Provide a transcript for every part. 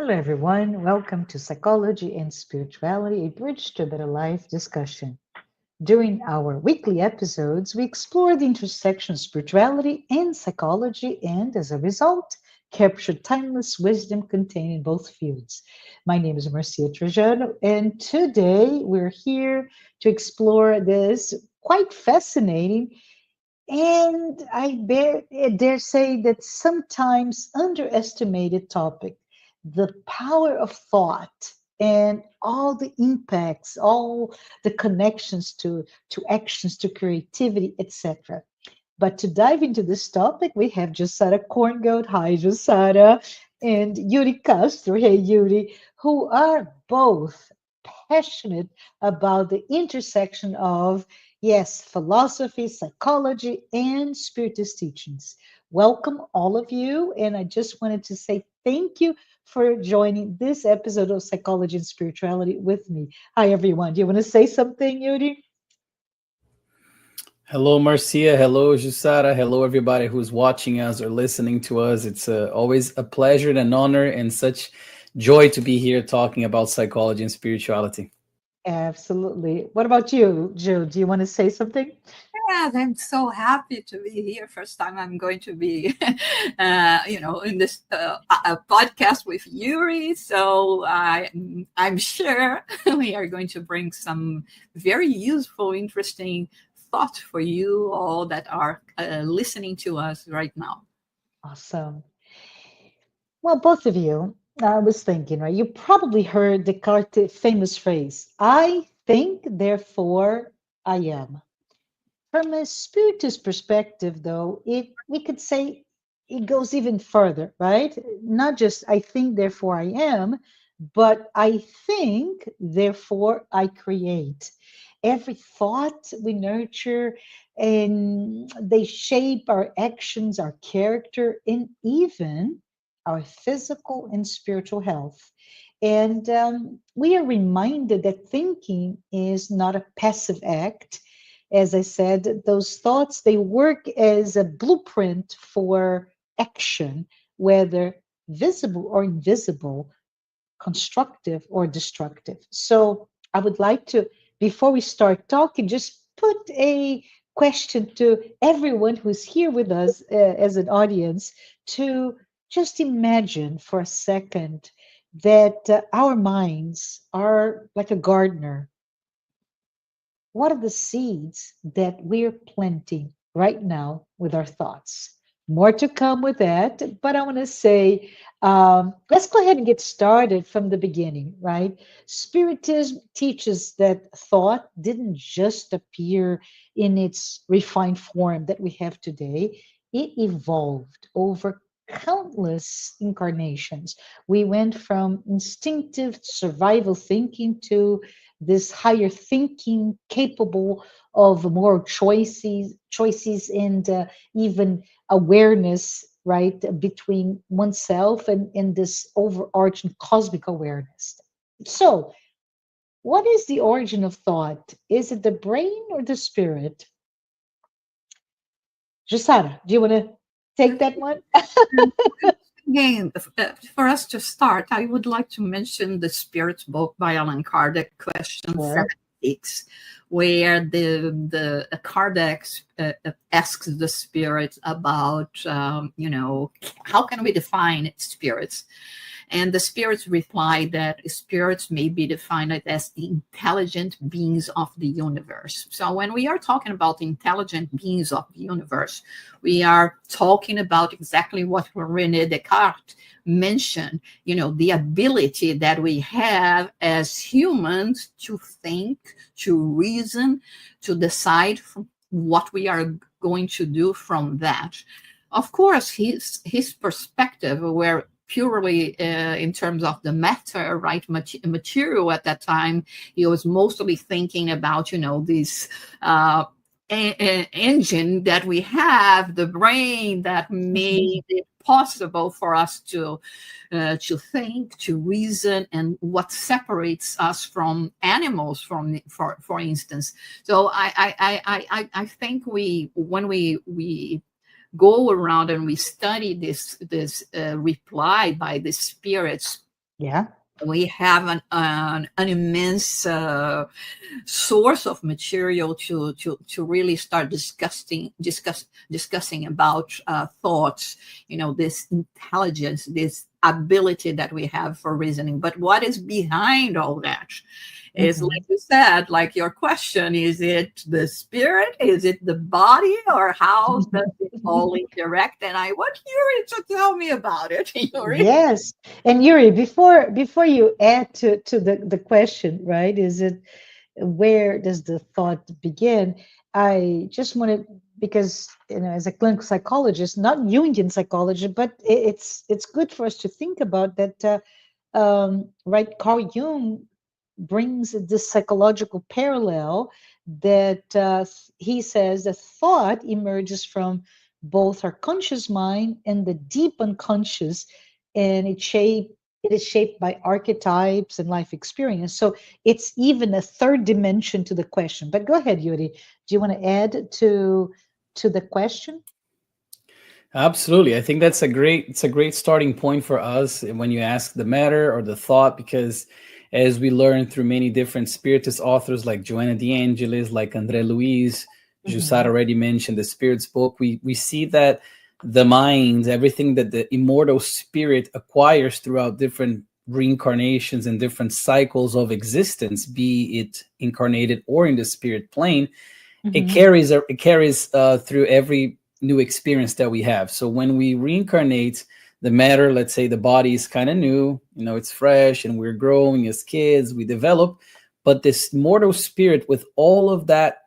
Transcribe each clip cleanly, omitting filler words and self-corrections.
Hello, everyone. Welcome to Psychology and Spirituality, a Bridge to a Better Life discussion. During our weekly episodes, we explore the intersection of spirituality and psychology, and as a result, capture timeless wisdom contained in both fields. My name is Marcia Trajano, and today we're here to explore this quite fascinating and dare say that sometimes underestimated topic, the power of thought and all the impacts, all the connections to actions, to creativity, etc. But to dive into this topic, we have Jussara Korngold. Hi, Jussara. And Yuri Castro. Hey, Yuri, who are both passionate about the intersection of, yes, philosophy, psychology, and Spiritist teachings. Welcome, all of you. And I just wanted to say thank you for joining this episode of Psychology and Spirituality with me. Hi, everyone. Do you want to say something, Yuri? Hello, Marcia. Hello, Jussara. Hello, everybody who's watching us or listening to us. It's always a pleasure and an honor and such joy to be here talking about psychology and spirituality. Absolutely. What about you, Jill? Do you want to say something? Yes, I'm so happy to be here. First time I'm going to be, in this podcast with Yuri. So I'm sure we are going to bring some very useful, interesting thoughts for you all that are listening to us right now. Awesome. Well, both of you, I was thinking, right? You probably heard Descartes' famous phrase, I think, therefore I am. From a Spiritist perspective, though, we could say it goes even further, right? Not just I think, therefore I am, but I think, therefore I create. Every thought we nurture, and they shape our actions, our character, and even our physical and spiritual health. And we are reminded that thinking is not a passive act. As I said, those thoughts, they work as a blueprint for action, whether visible or invisible, constructive or destructive. So I would like to, before we start talking, just put a question to everyone who's here with us as an audience to just imagine for a second that our minds are like a gardener. What are the seeds that we're planting right now with our thoughts? More to come with that, but I want to say, let's go ahead and get started from the beginning, right? Spiritism teaches that thought didn't just appear in its refined form that we have today, it evolved over countless incarnations. We went from instinctive survival thinking to this higher thinking capable of more choices and even awareness, right, between oneself and this overarching cosmic awareness. So what is the origin of thought? Is it the brain or the spirit? Jusara, do you want to take that one? Again, for us to start, I would like to mention the Spirit's book by Allan Kardec, Question Sure. 76, where the Kardec asks the Spirit about, how can we define spirits? And the spirits reply that spirits may be defined as the intelligent beings of the universe. So when we are talking about intelligent beings of the universe, we are talking about exactly what René Descartes mentioned, the ability that we have as humans to think, to reason, to decide what we are going to do from that. Of course, his perspective, where purely in terms of the matter, right, material at that time, he was mostly thinking about, this engine that we have, the brain that made it possible for us to think, to reason, and what separates us from animals, for instance. So I think when we go around and we study this reply by the spirits, Yeah. We have an immense source of material to really start discussing about thoughts, this intelligence, this ability that we have for reasoning. But what is behind all that is, like you said, like your question, is it the spirit? Is it the body? Or how does it all interact? And I want Yuri to tell me about it. Yuri? Yes. And Yuri, before you add to the question, right? Is it, where does the thought begin? I just wanted, because as a clinical psychologist, not Jungian psychologist, but it's good for us to think about that. Right, Carl Jung brings this psychological parallel that he says that thought emerges from both our conscious mind and the deep unconscious, and it is shaped by archetypes and life experience. So it's even a third dimension to the question. But go ahead, Yuri. Do you want to add to the question? Absolutely. I think it's a great starting point for us when you ask the matter or the thought, because as we learn through many different Spiritist authors like Joanna de Angelis, like André Luiz, Jussara already mentioned the Spirit's book, we see that the mind, everything that the immortal spirit acquires throughout different reincarnations and different cycles of existence, be it incarnated or in the spirit plane, it carries through every new experience that we have. So when we reincarnate, the matter, let's say the body is kind of new, it's fresh and we're growing as kids, we develop, but this mortal spirit with all of that,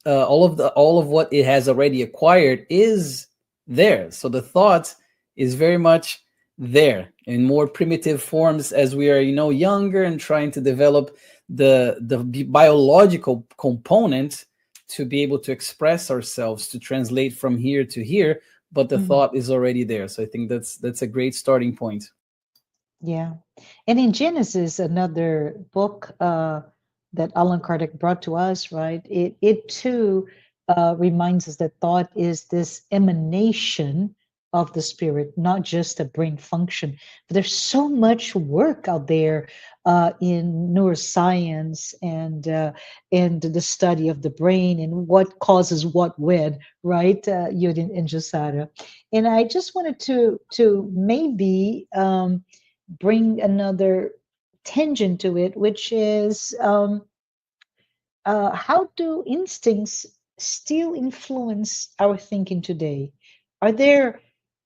all of what it has already acquired is there. So the thought is very much there in more primitive forms as we are, younger and trying to develop the biological component to be able to express ourselves, to translate from here to here, but the thought is already there. So I think that's a great starting point. Yeah. And in Genesis, another book that Allan Kardec brought to us, right? It too reminds us that thought is this emanation of the spirit, not just a brain function. But there's so much work out there in neuroscience and the study of the brain and what causes what when, right? Yuri and Jussara. And I just wanted to maybe bring another tangent to it, which is how do instincts still influence our thinking today? Are there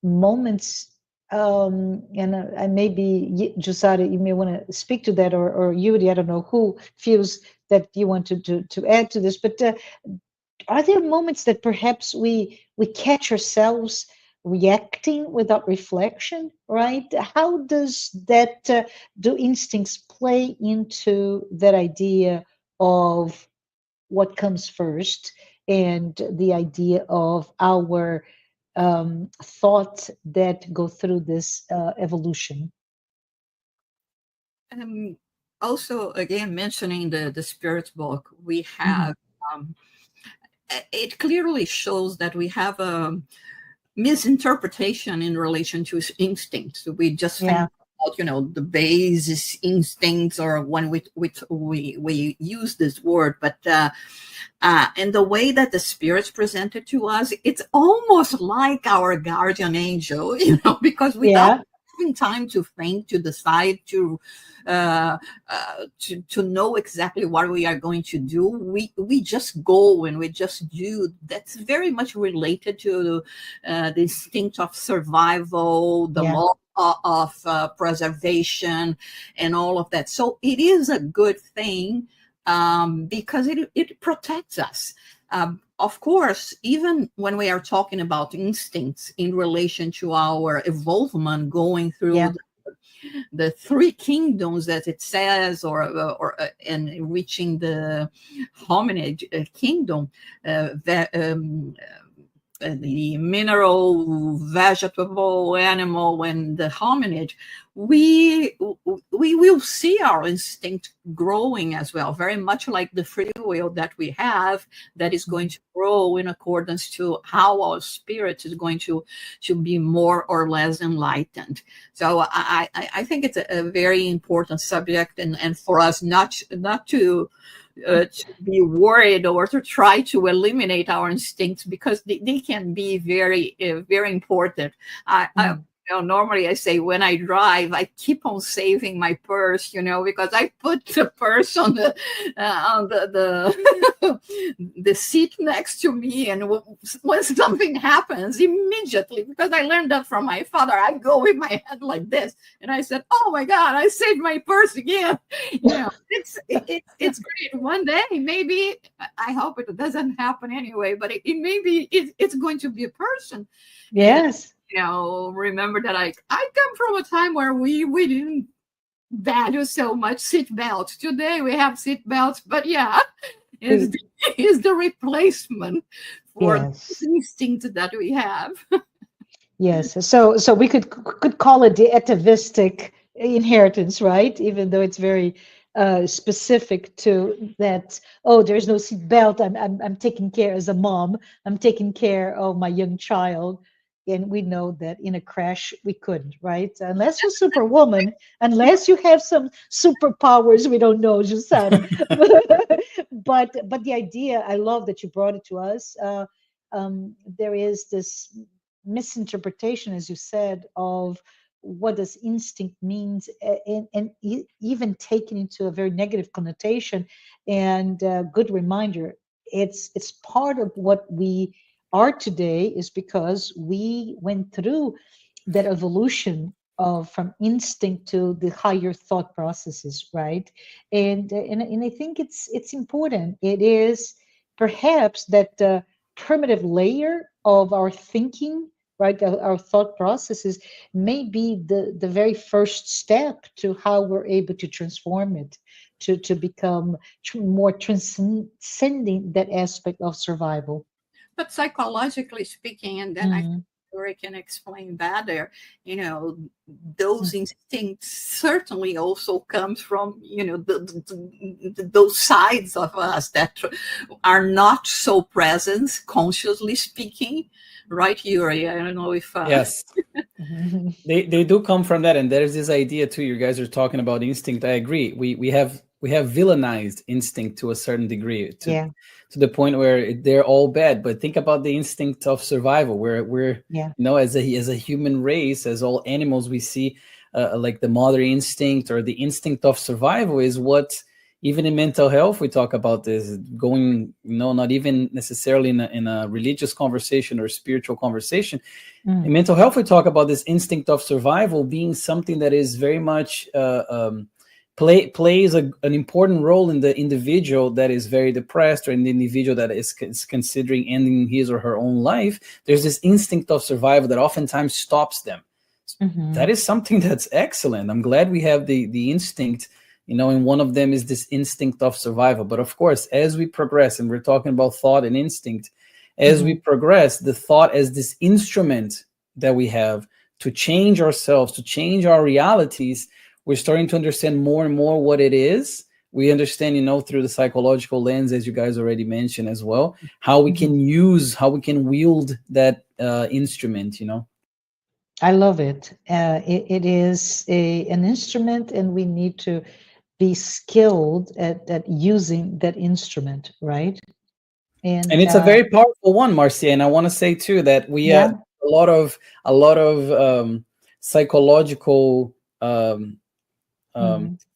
moments, and I maybe Jussara, you may want to speak to that, or Yuri, I don't know who feels that you want to add to this, but are there moments that perhaps we catch ourselves reacting without reflection, right? How does that do instincts play into that idea of what comes first and the idea of our thoughts that go through this evolution? Also, again, mentioning the Spirit's book, we have it clearly shows that we have a misinterpretation in relation to instincts. We just think about, the base instincts, or when we use this word, but and the way that the Spirit's presented to us, it's almost like our guardian angel, because without having time to think, to decide, to know exactly what we are going to do, we just go and we just do. That's very much related to the instinct of survival, the law of preservation, and all of that. So it is a good thing because it protects us. Of course, even when we are talking about instincts in relation to our evolvement going through the three kingdoms, as it says, or and reaching the hominid kingdom, the mineral, vegetable, animal, and the hominid, we will see our instinct growing as well, very much like the free will that we have, that is going to grow in accordance to how our spirit is going to be more or less enlightened. So I think it's a very important subject, and for us not to be worried or to try to eliminate our instincts, because they can be very very important. Normally I say when I drive, I keep on saving my purse, because I put the purse on the the seat next to me, and when something happens, immediately, because I learned that from my father, I go with my head like this, and I said, "Oh my God, I saved my purse again." It's great. One day, maybe, I hope it doesn't happen anyway, but it's going to be a person. Yes. Remember that I come from a time where we didn't value so much seat belts. Today we have seat belts, but is the replacement for the instinct that we have. Yes. So we could call it the atavistic inheritance, right? Even though it's very specific to that. Oh, there's no seat belt. I'm taking care as a mom. I'm taking care of my young child. And we know that in a crash we couldn't, right? Unless you're Superwoman, unless you have some superpowers, we don't know, Jussara. but the idea, I love that you brought it to us. There is this misinterpretation, as you said, of what does instinct means, and even taken into a very negative connotation. And good reminder, it's part of what we are today, is because we went through that evolution of from instinct to the higher thought processes, right? And I think it's important. It is perhaps that primitive layer of our thinking, right? Our thought processes may be the very first step to how we're able to transform it, to become more transcending that aspect of survival. But psychologically speaking, and then I Yuri can explain better, those instincts certainly also comes from, those sides of us that are not so present, consciously speaking, right, Yuri? I don't know if... Yes. They do come from that, and there's this idea too. You guys are talking about instinct. I agree. We have villainized instinct to a certain degree, to the point where they're all bad. But think about the instinct of survival, where we're as a human race, as all animals, we see like the mother instinct or the instinct of survival is what, even in mental health, we talk about this going, not even necessarily in a religious conversation or spiritual conversation. In mental health, we talk about this instinct of survival being something that is very much plays an important role in the individual that is very depressed, or in the individual that is considering ending his or her own life. There's this instinct of survival that oftentimes stops them. That is something that's excellent. I'm glad we have the instinct, and one of them is this instinct of survival. But of course, as we progress, and we're talking about thought and instinct, as we progress, the thought as this instrument that we have to change ourselves, to change our realities, we're starting to understand more and more what it is. We understand, through the psychological lens, as you guys already mentioned as well, how we can wield that instrument, I love it. It is an instrument, and we need to be skilled at using that instrument, right? And it's a very powerful one, Marcia. And I want to say too that we have a lot of psychological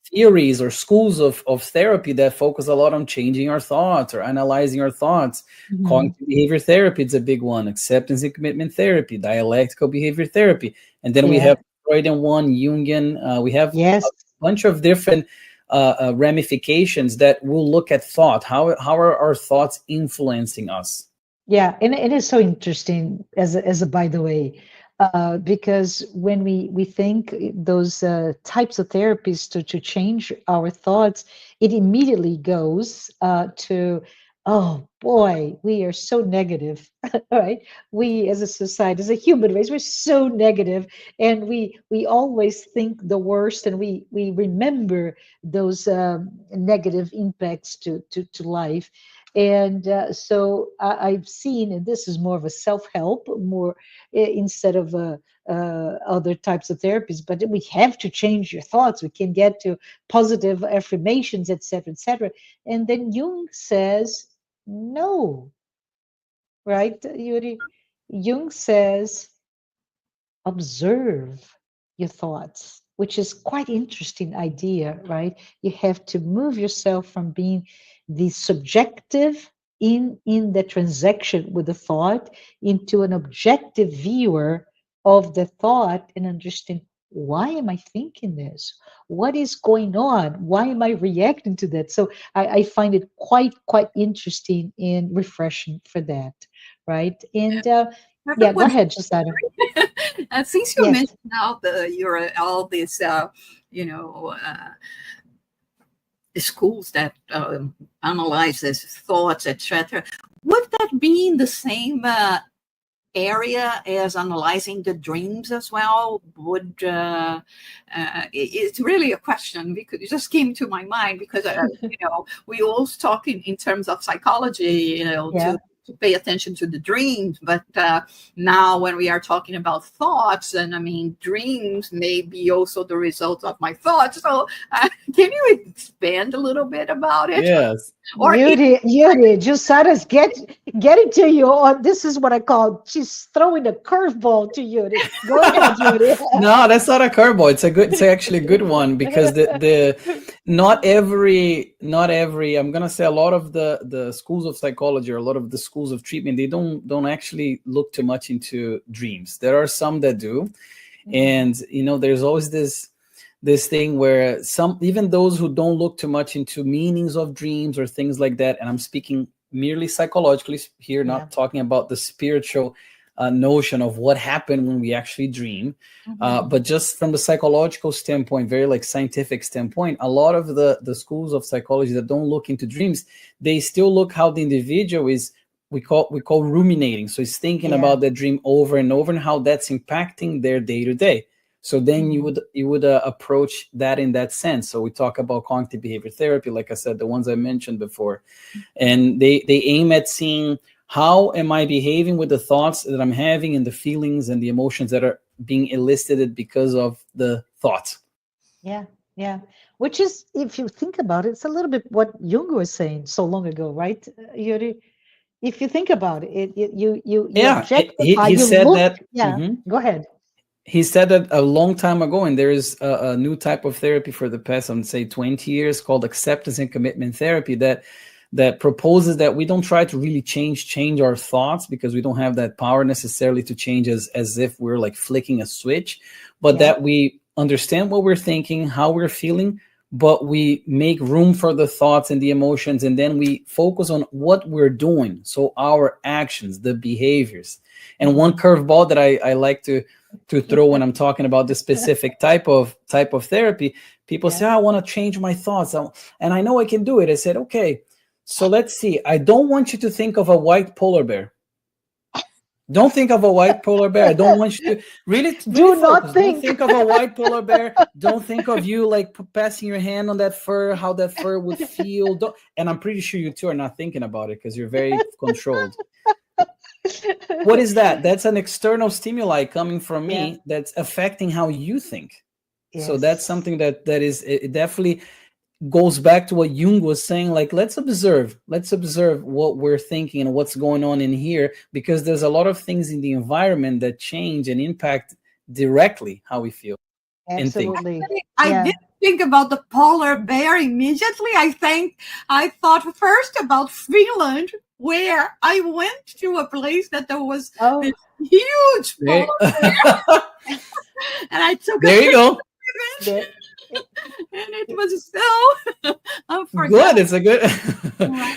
theories or schools of therapy that focus a lot on changing our thoughts or analyzing our thoughts. Cognitive behavior therapy is a big one. Acceptance and commitment therapy, dialectical behavior therapy, and then we have Freudian one, Jungian. We have a bunch of different ramifications that will look at thought. How are our thoughts influencing us? Yeah, and it is so interesting as a by the way, because when we think those types of therapies to change our thoughts, it immediately goes to Oh boy, we are so negative, right? We as a society, as a human race, we're so negative, and we always think the worst, and we remember those negative impacts to life. And so I've seen, and this is more of a self-help, more instead of other types of therapies, but we have to change your thoughts. We can get to positive affirmations, etc., etc. And then Jung says, no, right, Yuri? Jung says, observe your thoughts, which is quite interesting idea, right? You have to move yourself from being the subjective in the transaction with the thought into an objective viewer of the thought and understand, why am I thinking this? What is going on? Why am I reacting to that? So I find it quite interesting and refreshing for that, right? And yeah, But go what ahead, Jussara. since you Yes. mentioned now your all these you know schools that analyzes thoughts, etc., would that be in the same area as analyzing the dreams as well? Would it's really a question because it just came to my mind because we always talk in terms of psychology, Yeah. to pay attention to the dreams, but now when we are talking about thoughts, and I mean dreams may be also the result of my thoughts. So can you expand a little bit about it? Yes. Or Yuri, Jussara's getting to you. On this is what I call, she's throwing a curveball to Yuri. Go ahead, Yuri. No, that's not a curveball. It's actually a good one because the not every I'm gonna say a lot of the schools of psychology or a lot of the schools of treatment, they don't actually look too much into dreams. There are some that do, and there's always this thing where some, even those who don't look too much into meanings of dreams or things like that, and I'm speaking merely psychologically here, Yeah. not talking about the spiritual notion of what happened when we actually dream, but just from the psychological standpoint, very like scientific standpoint, a lot of the schools of psychology that don't look into dreams, they still look how the individual is, we call ruminating. So it's thinking Yeah. about the dream over and over and how that's impacting their day to day. So then you would approach that in that sense. So we talk about cognitive behavior therapy, like I said, the ones I mentioned before, and they aim at seeing how am I behaving with the thoughts that I'm having and the feelings and the emotions that are being elicited because of the thoughts. Yeah. Yeah. Which is, if you think about it, it's a little bit what Jung was saying so long ago, right, Yuri? If you think about it, you Yeah, objectify, he you said look. that. Yeah. Go ahead. He said that a long time ago, and there is a new type of therapy for the past, I'd say, 20 years called acceptance and commitment therapy that proposes that we don't try to really change our thoughts, because we don't have that power necessarily to change as if we're like flicking a switch, but that we understand what we're thinking, how we're feeling, but we make room for the thoughts and the emotions, and then we focus on what we're doing. So our actions, the behaviors. And one curveball that I like to throw when I'm talking about this specific type of therapy, people say, I want to change my thoughts, and I know I can do it. I said, okay, so let's see. I don't want you to think of a white polar bear. Don't think of a white polar bear. I don't want you to really Do not focus. think. Don't think of a white polar bear. Don't think of you like passing your hand on that fur, how that fur would feel. And I'm pretty sure you two are not thinking about it because you're very controlled. What is that? That's an external stimuli coming from me that's affecting how you think. Yes. So that's something that is, it definitely goes back to what Jung was saying, like, let's observe what we're thinking and what's going on in here, because there's a lot of things in the environment that change and impact directly how we feel. Absolutely. I didn't think about the polar bear immediately. I thought first about Finland, where I went to a place that there was this huge polar bear. And I took there you go. And it was so unforgettable. Good. It's a good.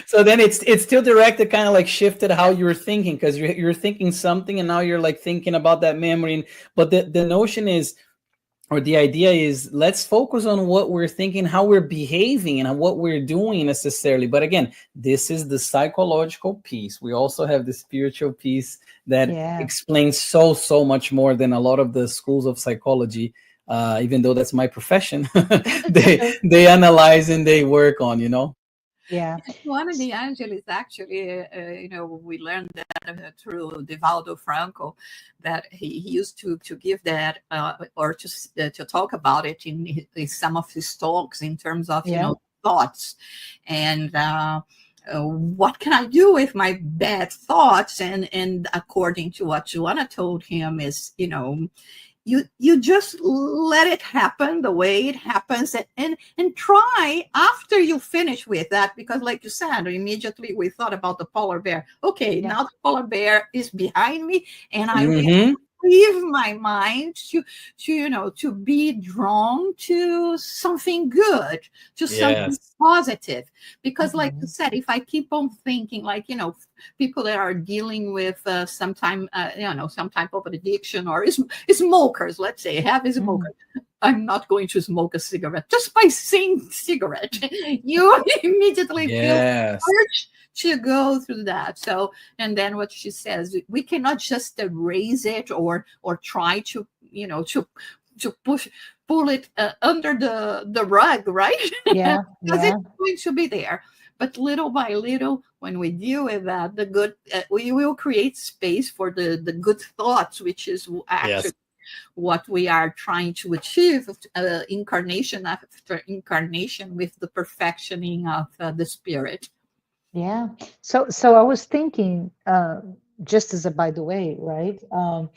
So then it's still directed, kind of like shifted how you were thinking, because you're thinking something, and now you're like thinking about that memory. But the notion is, or the idea is, let's focus on what we're thinking, how we're behaving, and what we're doing necessarily. But again, this is the psychological piece. We also have the spiritual piece that Yeah. explains so much more than a lot of the schools of psychology. Even though that's my profession, True. they analyze and they work on, you know. Yeah. Joanna de Angelis actually, we learned that through Divaldo Franco, that he used to give that or to talk about it in some of his talks in terms of Yeah. thoughts, and what can I do with my bad thoughts? And according to what Joanna told him is, you just let it happen the way it happens, and try after you finish with that, because like you said, immediately we thought about the polar bear. Okay, Yeah. now the polar bear is behind me, and I Mhm. leave my mind to be drawn to something good, to something Yes. positive. Because like you Mhm. said, if I keep on thinking, like people that are dealing with some type of addiction, or smokers, let's say, have a smoker. Mhm. I'm not going to smoke a cigarette. Just by saying cigarette, you immediately feel Yes. urge to go through that. So, and then what she says, we cannot just erase it or try to pull it under the rug, right? Yeah. Because Yeah. it's going to be there. But little by little, when we deal with that, the good, we will create space for the good thoughts, which is actually Yes. what we are trying to achieve, incarnation after incarnation, with the perfectioning of the spirit. Yeah. So I was thinking, just as a by the way, right? Um,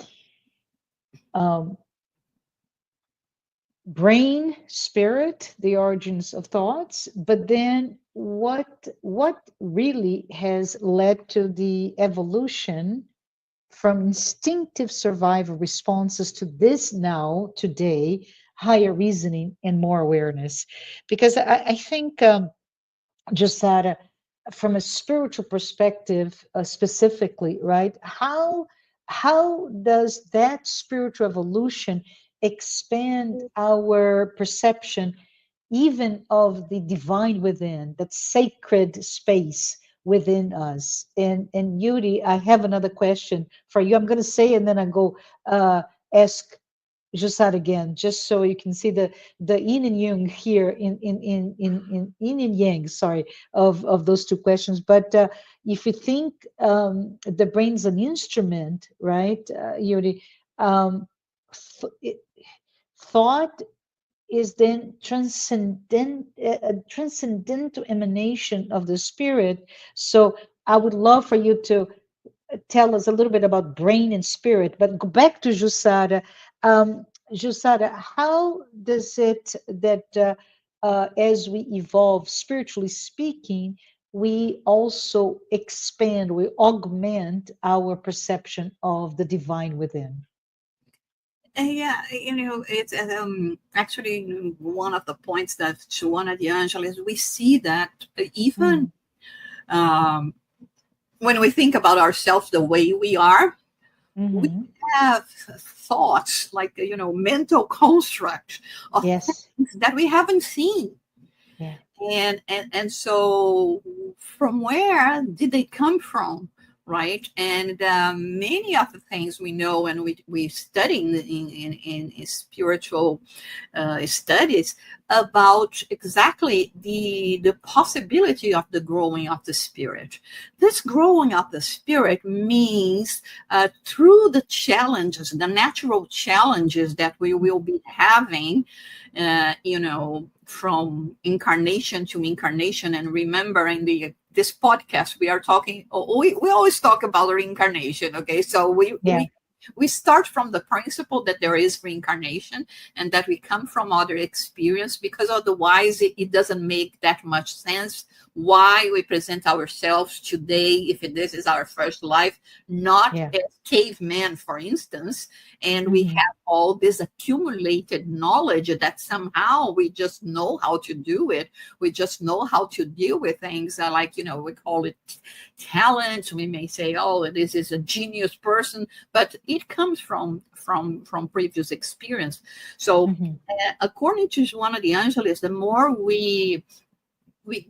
brain, spirit, the origins of thoughts, but then what really has led to the evolution from instinctive survival responses to this now today higher reasoning and more awareness? Because I think just that from a spiritual perspective, specifically, right? How does that spiritual evolution expand our perception, even of the divine within, that sacred space within us? And Yuri, I have another question for you. I'm going to say, and then I go ask Jussara again, just so you can see the yin and yang here in yin and yang, sorry, of those two questions. But if you think the brain's an instrument, right, Yuri, thought is then a transcendental emanation of the spirit. So I would love for you to tell us a little bit about brain and spirit, but go back to Jussara. Jussara, how does it that as we evolve spiritually speaking, we also expand, we augment our perception of the divine within? Yeah, it's actually one of the points that Joanna de Angelis, we see that even Mm, um, when we think about ourselves the way we are, we mm-hmm. have thoughts, like mental construct of Yes. things that we haven't seen. Yeah. And so from where did they come from, right? And many of the things we know, and we study in spiritual studies about exactly the possibility of the growing of the spirit. This growing of the spirit means through the challenges, the natural challenges that we will be having, from incarnation to incarnation. And remember, in this podcast, we are talking, we always talk about reincarnation. Okay, so Yeah. we start from the principle that there is reincarnation, and that we come from other experience, because otherwise it doesn't make that much sense why we present ourselves today, if this is our first life, not Yeah. as cavemen, for instance, and we Mm-hmm. have all this accumulated knowledge that somehow we just know how to do it. We just know how to deal with things, like we call it talent. We may say, oh, this is a genius person, but it comes from previous experience. So according to Joanna de Angelis, the more we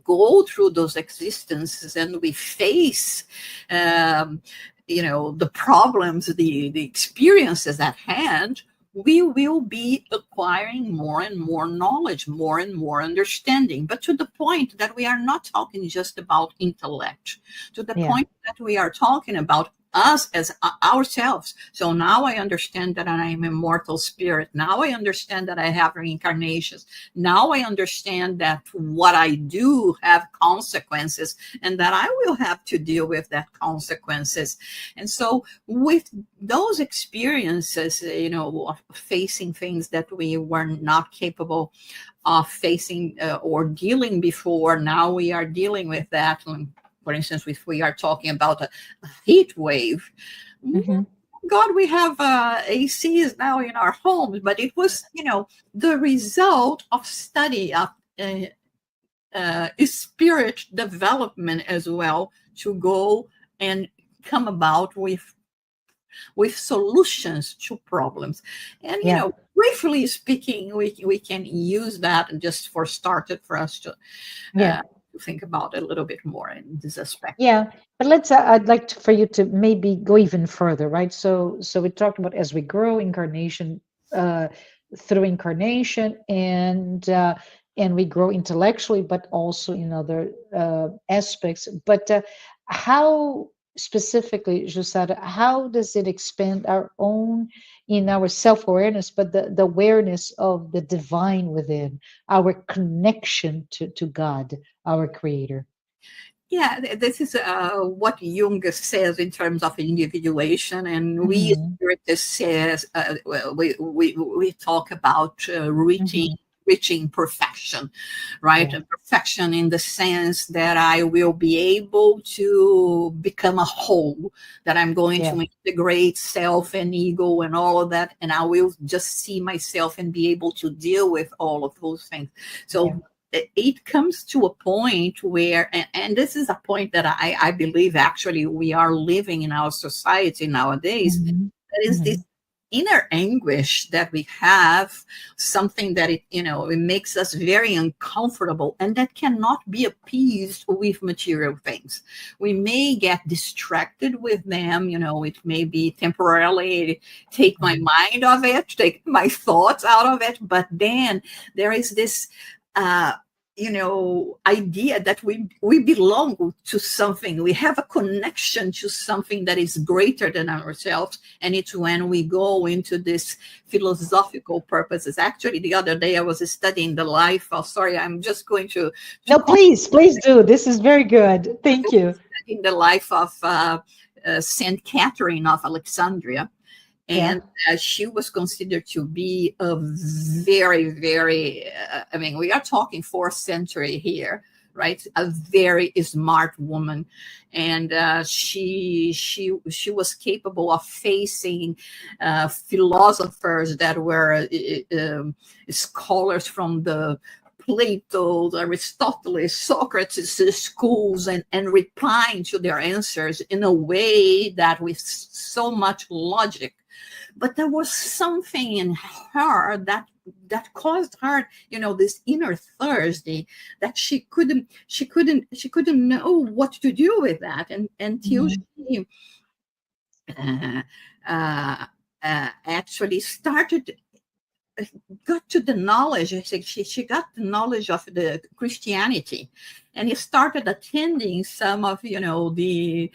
go through those existences and we face the problems, the experiences at hand, we will be acquiring more and more knowledge, more and more understanding, but to the point that we are not talking just about intellect, to the point that we are talking about us as ourselves. So now I understand that I am a mortal spirit. Now I understand that I have reincarnations. Now I understand that what I do have consequences and that I will have to deal with that consequences. And so with those experiences, of facing things that we were not capable of facing or dealing before, now we are dealing with that. For instance, if we are talking about a heat wave, God, we have ACs now in our homes, but it was, the result of study of spirit development as well, to go and come about with solutions to problems. And, briefly speaking, we can use that just for started for us to think about it a little bit more in this aspect. Yeah, but I'd like for you to maybe go even further, right? So we talked about as we grow, incarnation, through incarnation, and we grow intellectually, but also in other aspects. But how specifically, Jussara, how does it expand our own in our self-awareness, but the awareness of the divine within, our connection to God, our creator? Yeah, this is what Jung says in terms of individuation, and we Spiritists says we talk about reaching perfection, right? Yeah. Perfection in the sense that I will be able to become a whole, that I'm going to integrate self and ego and all of that, and I will just see myself and be able to deal with all of those things. So it comes to a point where, and this is a point that I believe actually we are living in our society nowadays, that is this inner anguish that we have, something that it makes us very uncomfortable, and that cannot be appeased with material things. We may get distracted with them, it may be temporarily take my mind off it, take my thoughts out of it, but then there is this idea that we belong to something. We have a connection to something that is greater than ourselves. And it's when we go into this philosophical purposes. Actually, the other day I was studying the life of, sorry, I'm just going to no, please do. This is very good. Thank you. In the life of Saint Catherine of Alexandria. And she was considered to be a very, very, we are talking 4th century here, right? A very smart woman. And she was capable of facing philosophers that were scholars from the Plato, Aristotle, Socrates schools, and replying to their answers in a way that with so much logic. But there was something in her that caused her, this inner Thursday, that she couldn't know what to do with that, until she actually got to the knowledge. She got the knowledge of the Christianity, and he started attending some of the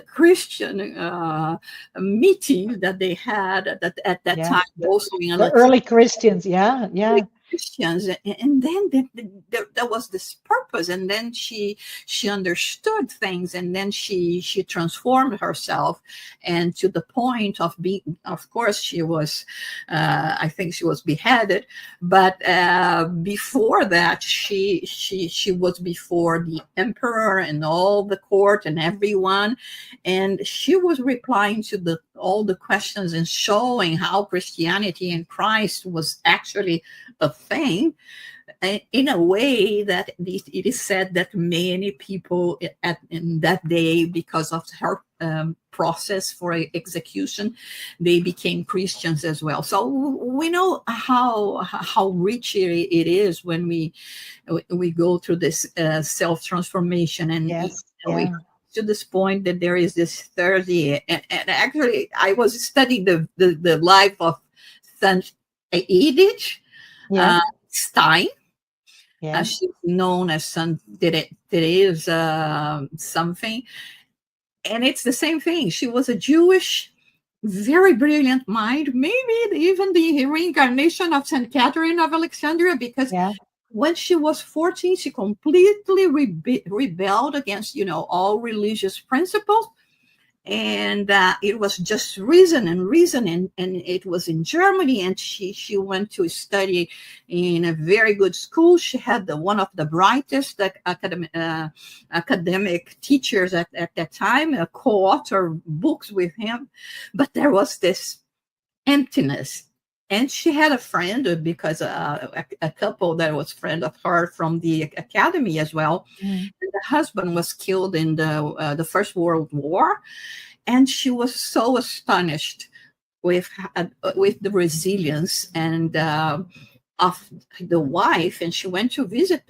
Christian meetings that they had at that time, also in the early Christians. Christians, and then there was this purpose, and then she understood things, and then she transformed herself, and to the point of being, of course, she was I think she was beheaded, but before that she was before the emperor and all the court and everyone, and she was replying to all the questions and showing how Christianity and Christ was actually a thing, in a way that it is said that many people in that day, because of process for execution, they became Christians as well. So we know how rich it is when we go through this self-transformation, and Yes. we Yeah. to this point that there is this 30, and actually I was studying the life of Saint Edith Yeah. Stein. Yeah. She's known as Saint Therese something, and it's the same thing. She was a Jewish, very brilliant mind, maybe even the reincarnation of Saint Catherine of Alexandria, because Yeah. when she was 14, she completely rebelled against, all religious principles. And it was just reason, and it was in Germany. And she went to study in a very good school. She had one of the brightest academic teachers at that time, co-author books with him. But there was this emptiness. And she had a friend, because a couple that was friend of her from the academy as well. Mm. The husband was killed in the First World War, and she was so astonished with the resilience and of the wife. And she went to visit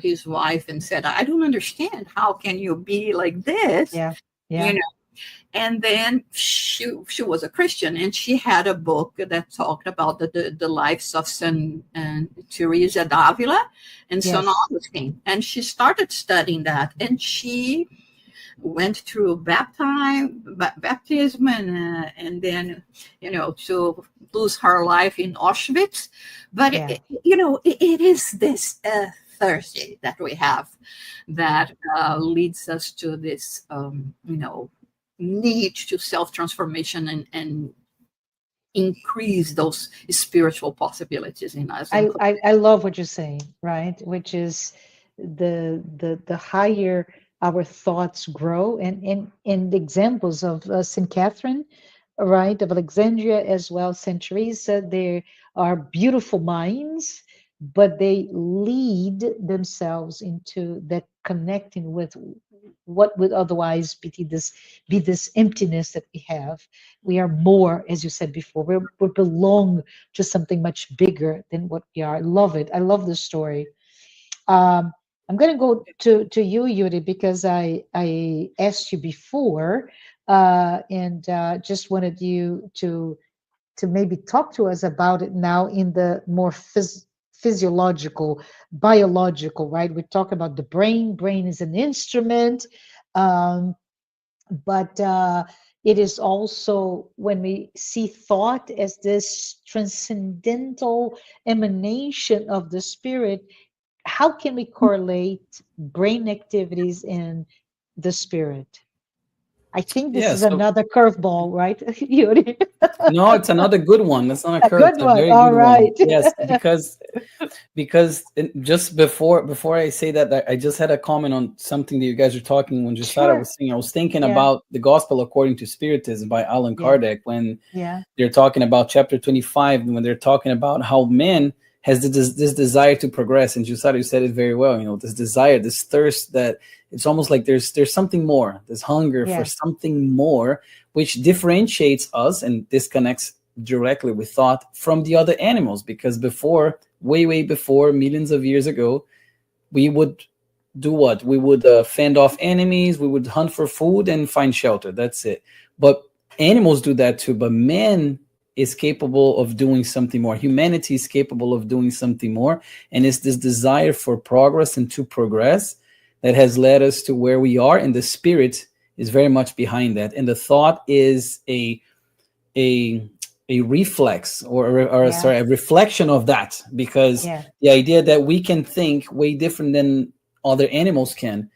his wife and said, "I don't understand. How can you be like this?" Yeah. Yeah. And then she was a Christian, and she had a book that talked about the lives of Saint Teresa d'Avila and Saint Augustine. And she started studying that, and she went through baptism, and then, to lose her life in Auschwitz. But, it is this Thursday that we have that leads us to this, need to self-transformation and increase those spiritual possibilities in us. I love what you're saying, right? Which is the higher our thoughts grow, and examples of Saint Catherine, right, of Alexandria, as well, Saint Teresa. They are beautiful minds, but they lead themselves into that connecting with what would otherwise be this emptiness that we have. We are more, as you said before, we belong to something much bigger than what we are. I love it. I love this story. I'm going to go to you, Yuri, because I asked you before, and just wanted you to maybe talk to us about it now in the more physiological, biological, right? We talk about the brain. Brain is an instrument, but it is also, when we see thought as this transcendental emanation of the spirit, how can we correlate brain activities and the spirit? I think this is So another curveball, right, Yuri? no, it's another good one. That's not a A curve. good It's a one. very All good one. right. Yes, because just before I say that, I just had a comment on something that you guys were talking when Jussara Sure. was saying. I was thinking Yeah. about the Gospel According to Spiritism by Allan Kardec, when Yeah. they're talking about chapter 25, when they're talking about how man has this desire to progress. And Jussara, you said it very well, this desire, this thirst, that it's almost like there's something more, this hunger for something more, which differentiates us and disconnects directly with thought from the other animals. Because before, way before, millions of years ago, we would do what? We would fend off enemies, we would hunt for food and find shelter. That's it. But animals do that too. But man is capable of doing something more. Humanity is capable of doing something more. And it's this desire for progress and to progress that has led us to where we are. And the spirit is very much behind that. And the thought is a reflex or sorry, a reflection of that, because the idea that we can think way different than other animals can,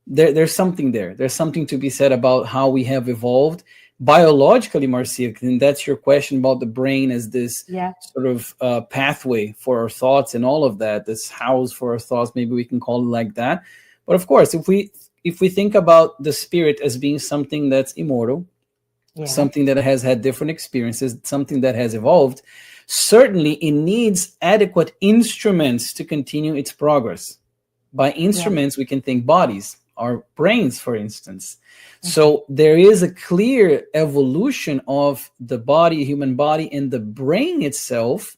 there's something there. There's something to be said about how we have evolved biologically, Marcia. And that's your question about the brain as this sort of pathway for our thoughts and all of that, this house for our thoughts, maybe we can call it like that. But of course, if we think about the spirit as being something that's immortal, something that has had different experiences, something that has evolved, certainly it needs adequate instruments to continue its progress. By instruments, we can think bodies, our brains, for instance. So there is a clear evolution of the body, human body, and the brain itself,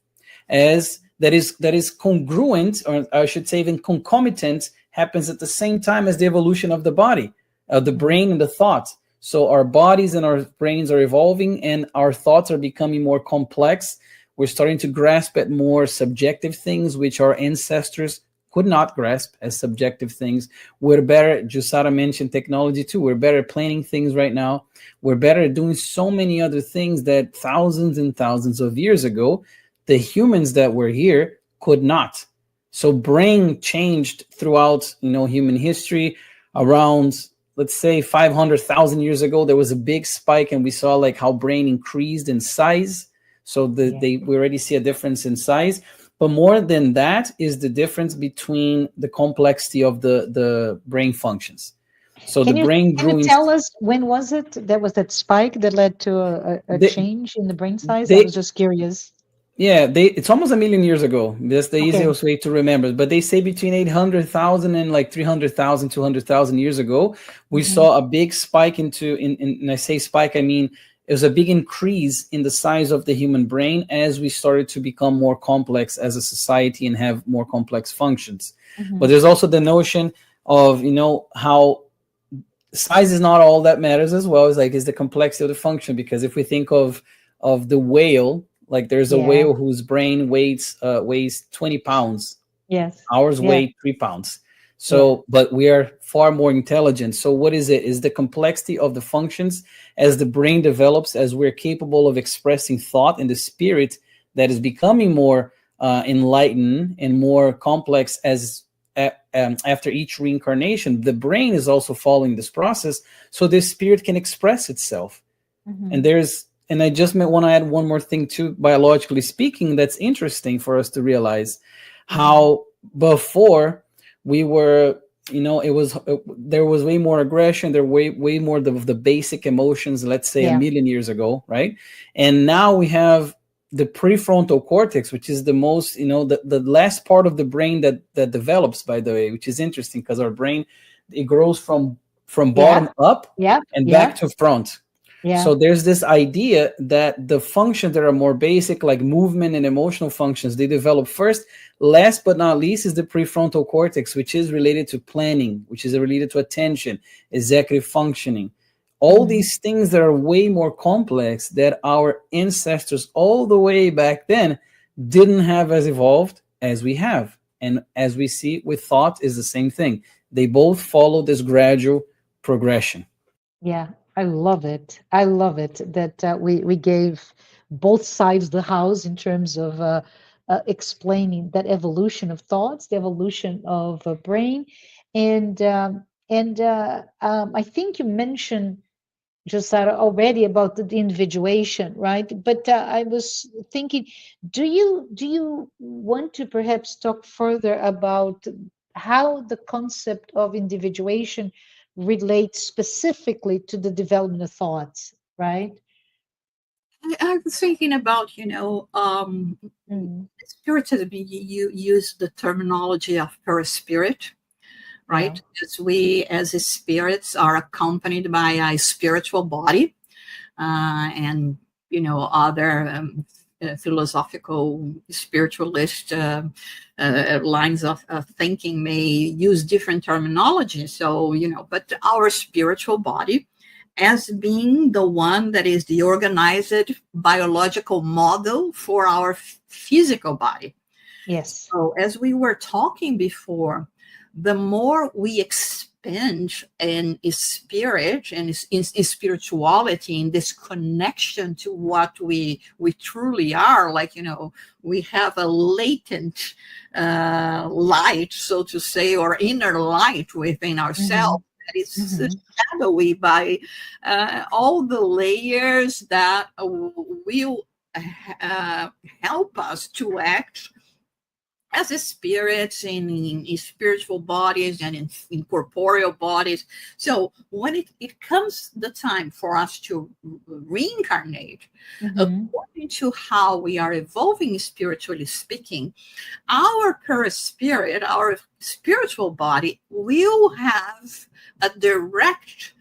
as that is congruent, or I should say even concomitant, happens at the same time as the evolution of the body, the brain and the thought. So our bodies and our brains are evolving, and our thoughts are becoming more complex. We're starting to grasp at more subjective things, which our ancestors could not grasp as subjective things. We're better, Jussara mentioned technology too, we're better at planning things right now. We're better at doing so many other things that thousands and thousands of years ago, the humans that were here could not. So brain changed throughout, human history. Around, let's say 500,000 years ago, there was a big spike, and we saw like how brain increased in size. So we already see a difference in size. But more than that is the difference between the complexity of the brain functions. So the brain grew. Can you tell us when was it there was that spike that led to a change in the brain size? I was just curious. Yeah, it's almost 1 million years ago. That's the easiest way to remember. But they say between 800,000 and like 300,000, 200,000 years ago, we saw a big spike and I say spike, I mean, it was a big increase in the size of the human brain as we started to become more complex as a society and have more complex functions. But there's also the notion of, how size is not all that matters as well. It's like, is the complexity of the function. Because if we think of the whale, like there's a whale whose brain weighs 20 pounds. Yes. Ours weigh 3 pounds. So, but we are far more intelligent. So what is it? Is the complexity of the functions as the brain develops, as we're capable of expressing thought and the spirit that is becoming more enlightened and more complex as after each reincarnation, the brain is also following this process. So the spirit can express itself. And I just want to add one more thing too, biologically speaking, that's interesting for us to realize how before we were, there was way more aggression. There were way more of the basic emotions, let's say 1 million years ago, right? And now we have the prefrontal cortex, which is the most, the last part of the brain that develops, by the way, which is interesting because our brain, it grows from bottom up and back to front. So there's this idea that the functions that are more basic, like movement and emotional functions, they develop first. Last but not least is the prefrontal cortex, which is related to planning, which is related to attention, executive functioning. All these things that are way more complex that our ancestors all the way back then didn't have as evolved as we have. And as we see with thought is the same thing. They both follow this gradual progression. Yeah. I love it. I love it that we gave both sides the house in terms of explaining that evolution of thoughts, the evolution of brain, and I think you mentioned Jussara already about the individuation, right? But I was thinking, do you want to perhaps talk further about how the concept of individuation relates specifically to the development of thoughts, right? I was thinking about, Spiritism, you use the terminology of perispirit, right? As we, as spirits, are accompanied by a spiritual body, and, other philosophical, spiritualist lines of thinking may use different terminology. So, but our spiritual body as being the one that is the organized biological model for our physical body. Yes. So as we were talking before, the more we expand in spirit and in spirituality, in this connection to what we truly are, like, we have a latent light, so to say, or inner light within ourselves that is shadowy by all the layers that will help us to act as a spirits in spiritual bodies and in corporeal bodies. So when it comes the time for us to reincarnate, according according to how we are evolving spiritually speaking, our perispirit, our spiritual body, will have a direct,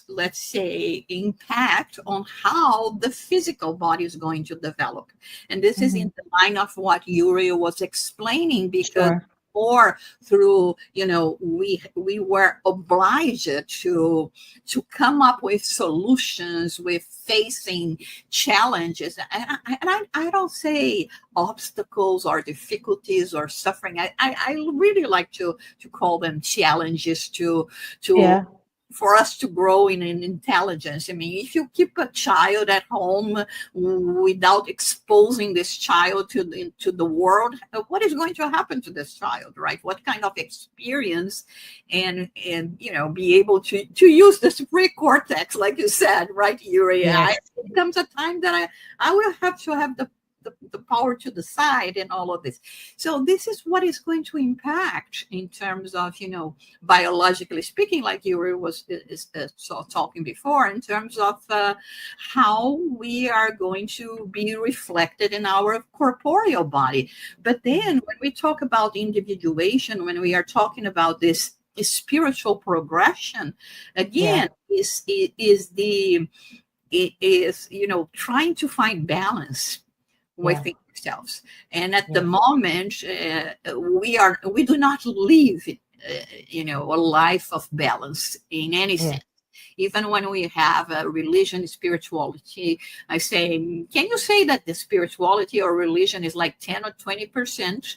let's say, impact on how the physical body is going to develop. And this is in the line of what Yuri was explaining, because Sure. or through, we were obliged to come up with solutions, with facing challenges. And I don't say obstacles or difficulties or suffering. I really like to call them challenges to Yeah. for us to grow in intelligence. I mean, if you keep a child at home without exposing this child to the world, what is going to happen to this child, right? What kind of experience and be able to use this pre-cortex, like you said, right, Yuri? Yes. It comes a time that I will have to have the power to decide and all of this. So this is what is going to impact in terms of, biologically speaking, like Yuri was talking before, in terms of how we are going to be reflected in our corporeal body. But then when we talk about individuation, when we are talking about this spiritual progression, again, it is trying to find balance within ourselves. And at the moment, we do not live, a life of balance in any sense. Even when we have a religion, spirituality, I say, can you say that the spirituality or religion is like 10 or 20%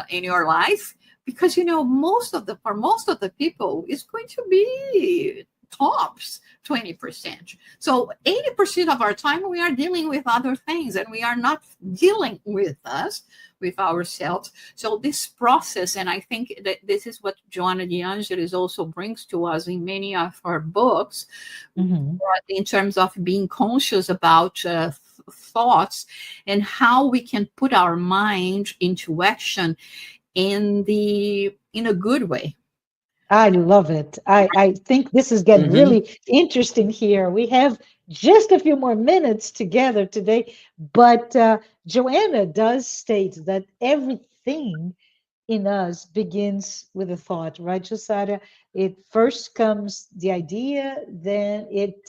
in your life? Because, for most of the people, it's going to be tops 20%. So 80% of our time we are dealing with other things, and we are not dealing with ourselves. So this process, and I think that this is what Joanna de Angelis also brings to us in many of her books, in terms of being conscious about thoughts and how we can put our mind into action in a good way. I love it. I think this is getting really interesting here. We have just a few more minutes together today, but Joanna does state that everything in us begins with a thought, right, Jussara? It first comes the idea, then it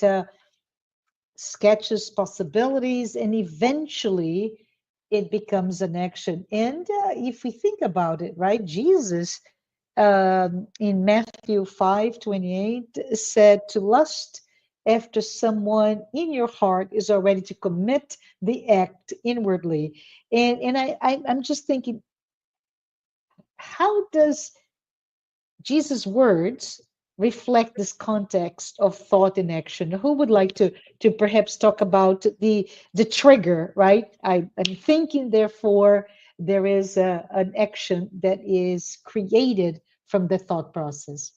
sketches possibilities, and eventually it becomes an action. And if we think about it, right, Jesus in Matthew 5:28 said, to lust after someone in your heart is already to commit the act inwardly. And I'm just thinking, how does Jesus' words reflect this context of thought and action? Who would like to perhaps talk about the trigger, right? I'm thinking, therefore there is an action that is created from the thought process.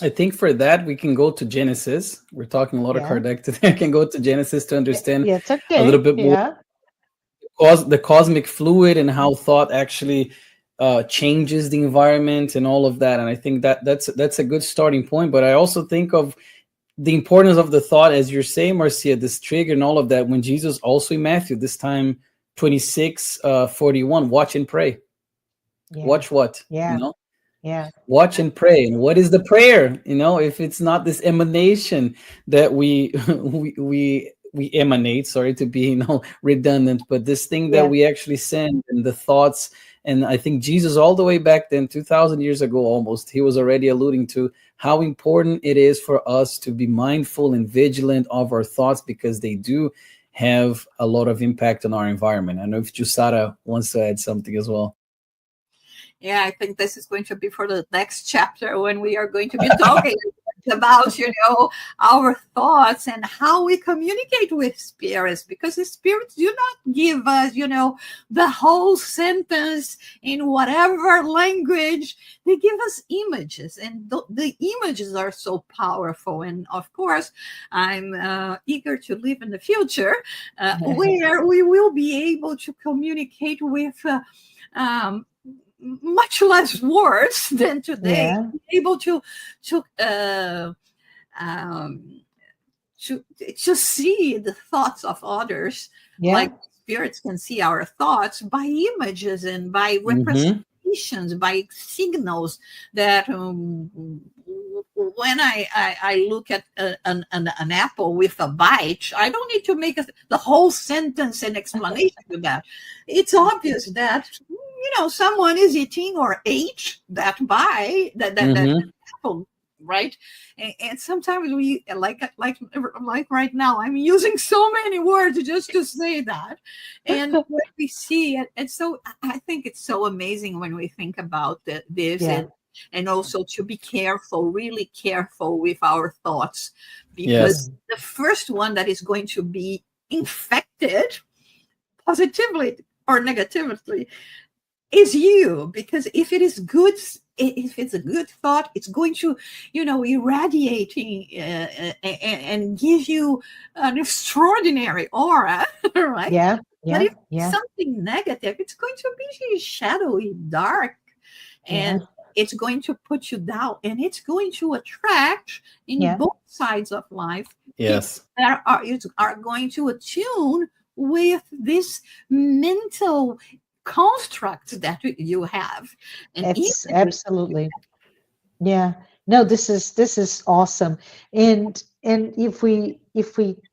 I think for that we can go to Genesis. We're talking a lot of Kardec today. I can go to Genesis to understand it's okay. a little bit more the cosmic fluid and how thought actually changes the environment and all of that. And I think that's a good starting point. But I also think of the importance of the thought, as you're saying, Marcia, this trigger and all of that, when Jesus also in Matthew, this time 26:41, watch and pray. Watch what? Watch and pray. And what is the prayer? If it's not this emanation that we emanate, sorry to be redundant, but this thing that we actually send, and the thoughts. And I think Jesus, all the way back then, 2,000 years ago almost, he was already alluding to how important it is for us to be mindful and vigilant of our thoughts, because they do have a lot of impact on our environment. I know if Jussara wants to add something as well. Yeah, I think this is going to be for the next chapter, when we are going to be talking about, our thoughts and how we communicate with spirits, because the spirits do not give us, the whole sentence in whatever language. They give us images, and the images are so powerful. And of course, I'm eager to live in the future where we will be able to communicate with much less words than today, able to to see the thoughts of others, Yeah. like spirits can see our thoughts by images and by Mm-hmm. representations, by signals that when I look at an apple with a bite, I don't need to make the whole sentence and explanation to that. It's obvious that someone is eating or ate that bite, that Mm-hmm. apple, right? And sometimes we like right now I'm using so many words just to say that, and when we see it, and so I think it's so amazing when we think about this, Yeah. and also to be careful, really careful with our thoughts, because Yes. Mm. the first one that is going to be infected positively or negatively is you, because if it is good, if it's a good thought, it's going to irradiating and give you an extraordinary aura, right? Yeah. But Yeah. if Yeah. something negative, it's going to be shadowy, dark, Yeah. and it's going to put you down, and it's going to attract in Yeah. both sides of life people Yes. that are going to attune with this mental constructs that you have, and images. Absolutely. Yeah. No, this is awesome. And if we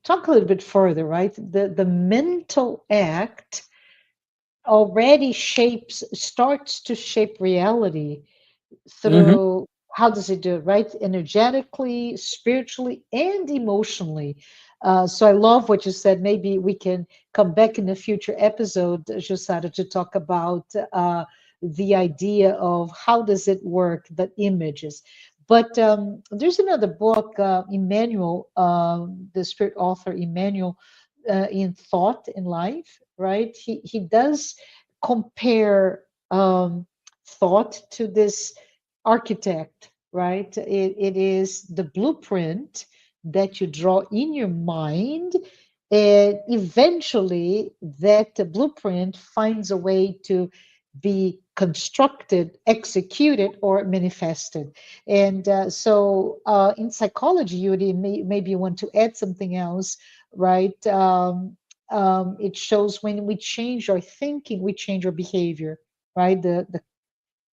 talk a little bit further, right? The mental act already starts to shape reality Mm-hmm. through, how does it do it, right? Energetically, spiritually, and emotionally. So I love what you said. Maybe we can come back in a future episode, Jussara, to talk about the idea of how does it work, the images. But there's another book, Emmanuel, the spirit author Emmanuel, in Thought in Life, right? He does compare thought to this architect, right? It is the blueprint that you draw in your mind, and eventually that blueprint finds a way to be constructed, executed, or manifested. And in psychology, Yuri, maybe you want to add something else, right? It shows when we change our thinking, we change our behavior, right?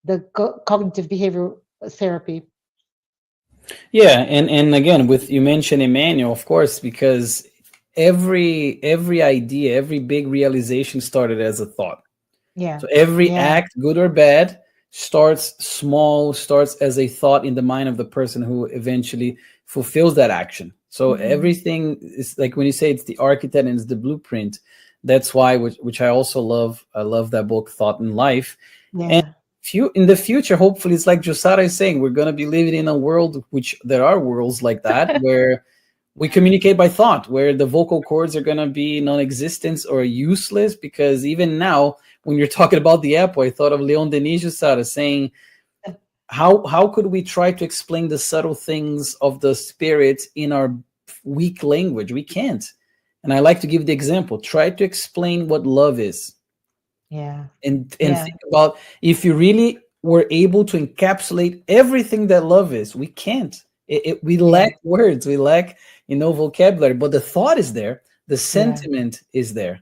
The cognitive behavior therapy. Yeah, and again, with you mentioned Emmanuel, of course, because every idea, every big realization started as a thought. Yeah, So every yeah, act, good or bad, starts small, starts as a thought in the mind of the person who eventually fulfills that action. So hmm, everything is like when you say it's the architect and it's the blueprint. That's why, which I also love. I love that book, Thought in Life. And yeah, in the future, hopefully, it's like Jussara is saying, we're gonna be living in a world, which there are worlds like that, where we communicate by thought, where the vocal cords are going to be non-existent or useless. Because even now, when you're talking about the apple, I thought of Leon Denis Jussara saying, how could we try to explain the subtle things of the spirit in our weak language? We can't. And I like to give the example: try to explain what love is, yeah, and yeah, think about, if you really were able to encapsulate everything that love is. We can't. We yeah, lack words, we lack vocabulary, but the thought is there, the yeah, sentiment is there.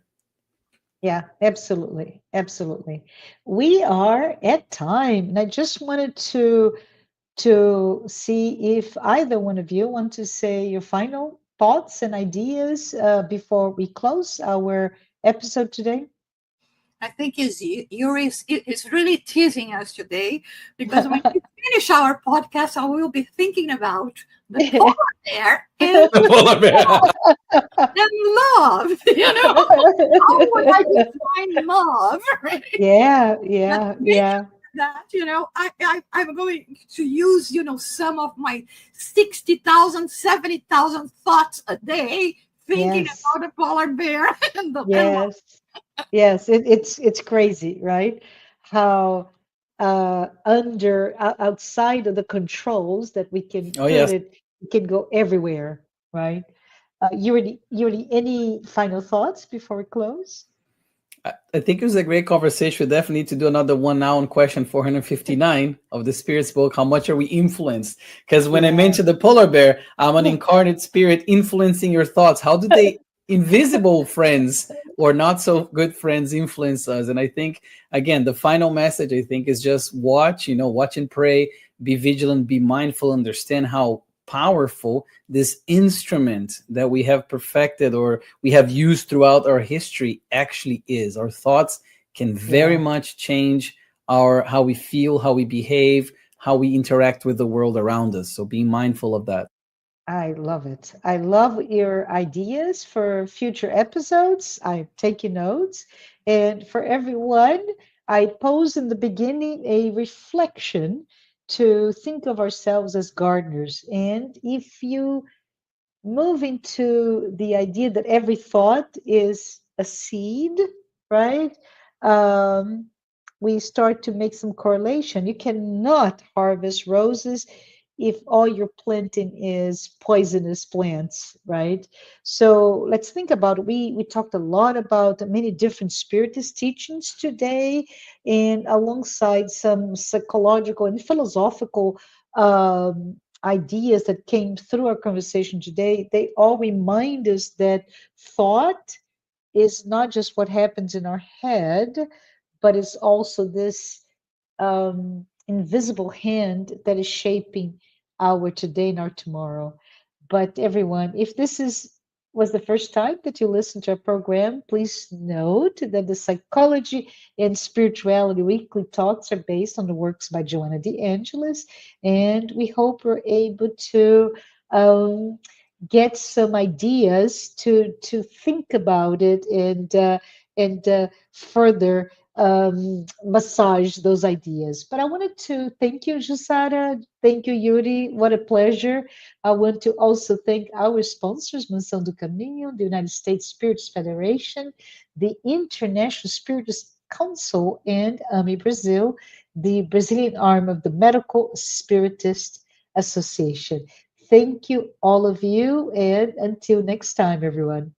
yeah, absolutely, absolutely. We are at time, and I just wanted to see if either one of you want to say your final thoughts and ideas before we close our episode today. I think Yuri is really teasing us today, because when we finish our podcast, I will be thinking about the polar bear and Polar bear. love. How would I define love? Right? Yeah, But yeah, maybe yeah, that, I'm going to use, some of my 60,000, 70,000 thoughts a day thinking yes, about a polar bear and love. yes, yes. It's crazy, right? How outside of the controls that we can Oh put yes. it, it can go everywhere, right? Yuri, any final thoughts before we close? I think it was a great conversation. We definitely need to do another one now on question 459 of the Spirit's book. How much are we influenced? Because when I Yeah. mentioned the polar bear, I'm an incarnate spirit influencing your thoughts. How do they invisible friends or not so good friends influence us? And I think, again, the final message, I think, is just watch, watch and pray, be vigilant, be mindful, understand how powerful this instrument that we have perfected or we have used throughout our history actually is. Our thoughts can very Yeah. much change our how we feel, how we behave, how we interact with the world around us. So being mindful of that. I love it. I love your ideas for future episodes. I'm taking notes. And for everyone, I pose in the beginning a reflection to think of ourselves as gardeners. And if you move into the idea that every thought is a seed, right? Um, we start to make some correlation. You cannot harvest roses if all you're planting is poisonous plants, right? So let's think about it. We talked a lot about many different spiritist teachings today, and alongside some psychological and philosophical ideas that came through our conversation today, they all remind us that thought is not just what happens in our head, but it's also this invisible hand that is shaping our today and our tomorrow. But everyone, if this is was the first time that you listened to our program, please note that the Psychology and Spirituality weekly talks are based on the works by Joanna de Angelis, and we hope we're able to um, get some ideas to think about it and further massage those ideas. But I wanted to thank you, Jussara. Thank you, Yuri. What a pleasure. I want to also thank our sponsors, Mansão do Caminho, the United States Spirits Federation, the International Spiritist Council, and AMI Brazil, the Brazilian arm of the Medical Spiritist Association. Thank you, all of you, and until next time, everyone.